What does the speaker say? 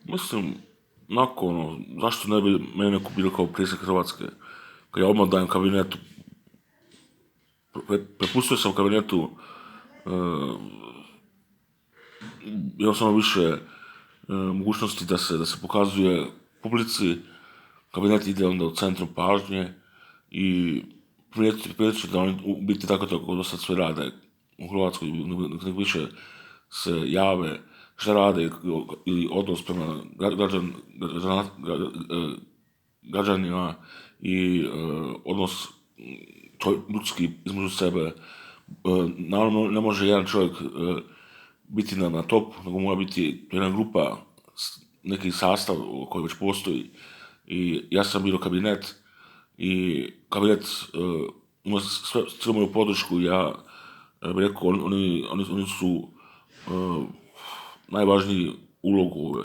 Mislim, zašto ne bi mene neko bilo kao predsjednik Hrvatske? Kad ja odmah dajem kabinetu, prepustio sam kabinetu jednostavno više mogućnosti da se pokazuje publici, kabinet ide onda u centru pažnje i primijetit ću da oni u biti tako do sad sve rade u Hrvatskoj, nek više se jave šta rade i odnos prema građanima i odnos ljudski između sebe. Naravno, ne može jedan čovjek biti na top, nego mora biti jedna grupa, neki sastav koji već postoji. I ja sam birao kabinet i kabinet ima cijelu moju podršku. Ja bih rekao, oni su najvažniji ulogu